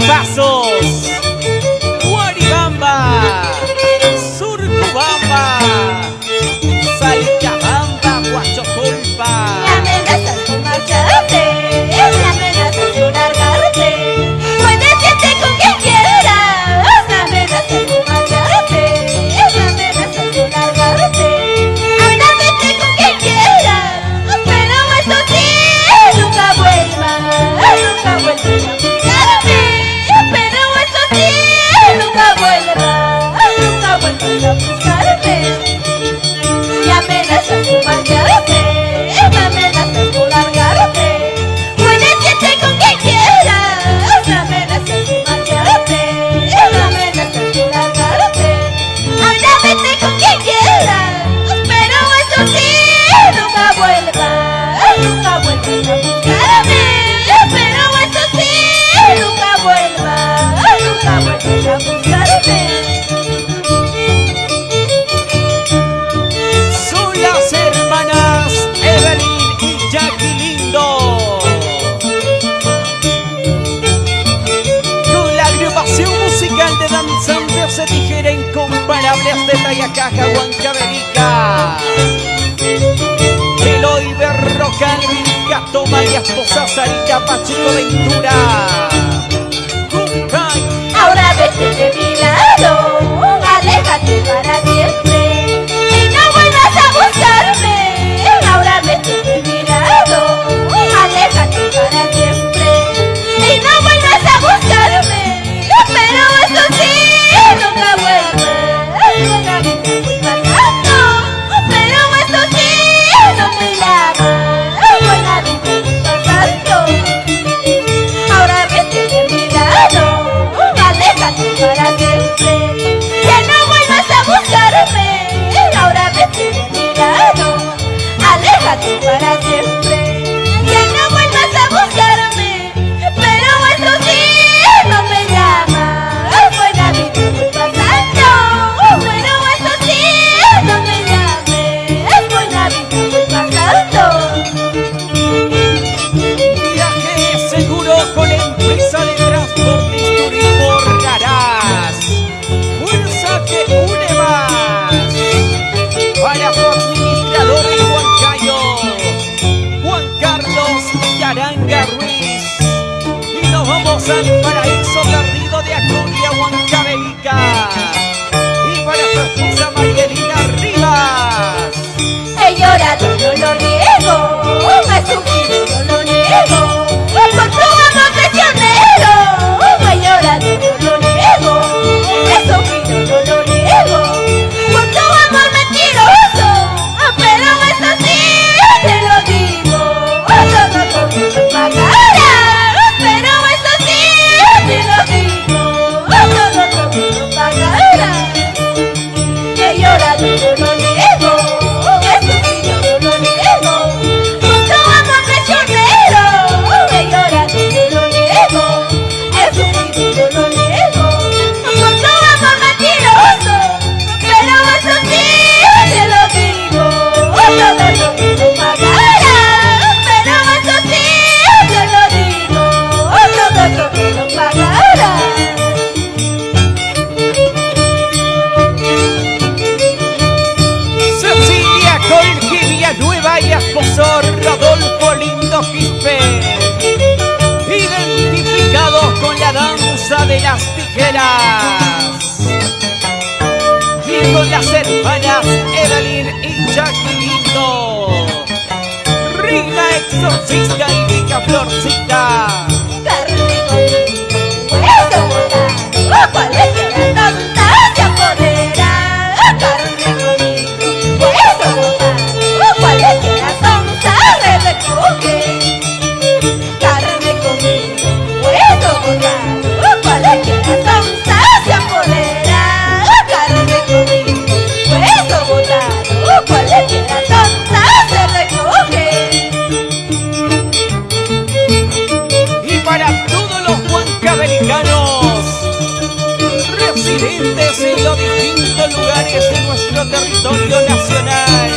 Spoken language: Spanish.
Pasos, Guaribamba, Surcubamba, Salcabamba, Huachoculpa. Me amenazas con marcharte, me amenazas con largarte. Puedes irte con quien quieras. Me amenazas con marcharte, me amenazas con largarte. Anda, vete con quien quieras, pero eso sí, nunca vuelvas a buscarme. Pero eso sí, nunca vuelvas a buscarme. Me amenazas con marcharte, me amenazas con largarte. Puedes irte con quien quieras. Me amenazas con marcharte, me amenazas con largarte. Anda, vete con quien quieras, pero eso sí, nunca vuelvas a buscarme. Pero eso sí, nunca vuelvas a buscarme. Son las hermanas Evelyn y Jackie Lindo, con la agrupación musical de danzantes de tijera incomparables de Tayacaja, Huancavelica. Eloy Berrocal, Vilca Toma y esposa Sarita Pacheco Ventura. Juncay. Ahora vete de mi lado, aléjate para siempre y no vuelvas a buscarme. Ahora vete de mi lado, aléjate para siempre y no vuelvas a buscarme. Pero eso sí, nunca vuelves. Buena vida voy pasando, pero eso sí, no me llamas. Buena vida voy pasando. Ahora vete de mi lado, aléjate para siempre, que no vuelvas a buscarme. Ahora vete de mi lado, aléjate para siempre, que no vuelvas a buscarme. Pero eso sí, no me llamas. Buena vida voy pasando, pero eso sí, no me llames. Buena vida voy pasando. Viaje seguro con la empresa de transporte y turismo Raraz. Fuerza que une más. Para su administrador en Huancayo, Juan Carlos Yaranga Ruiz. Y nos vamos al paraíso Garrido de Acuña, Huancavelica. Y para su esposa Marielina Rivas. He llorado, no lo niego, he sufrido, no lo niego, por tu amor traicionero. He llorado, no lo niego, he sufrido, no lo niego, por tu amor mentiroso. Pero eso sí, te lo digo, todo lo pagarás. Pero eso sí, te lo digo, todo lo pagarás. He llorado, no lo niego, he sufrido, no lo niego, por tu amor traicionero. He llorado, no lo niego, he sufrido, no lo niego, por tu amor mentiroso. Pero eso sí, te lo digo, todo lo pagarás. Pero eso sí, te lo digo, todo lo pagarás. Cecilia Colqui Villanueva y esposo Rodolfo Lindo Quispe, identificados con la danza de las tijeras, y con las hermanas Evelyn y Jackie Lindo, Rina Exorcista y Mica Florcita. Carne conmigo, hueso botado, cualquiera tonta se apodera. Carne conmigo, hueso botado, cualquiera tonta se recoge. Carne conmigo, hueso botado, cualquiera tonta se apodera. Carne conmigo, hueso botado, cualquiera tonta se recoge. Y para todos los huancavelicanos, residentes en los distintos lugares de nuestro territorio nacional,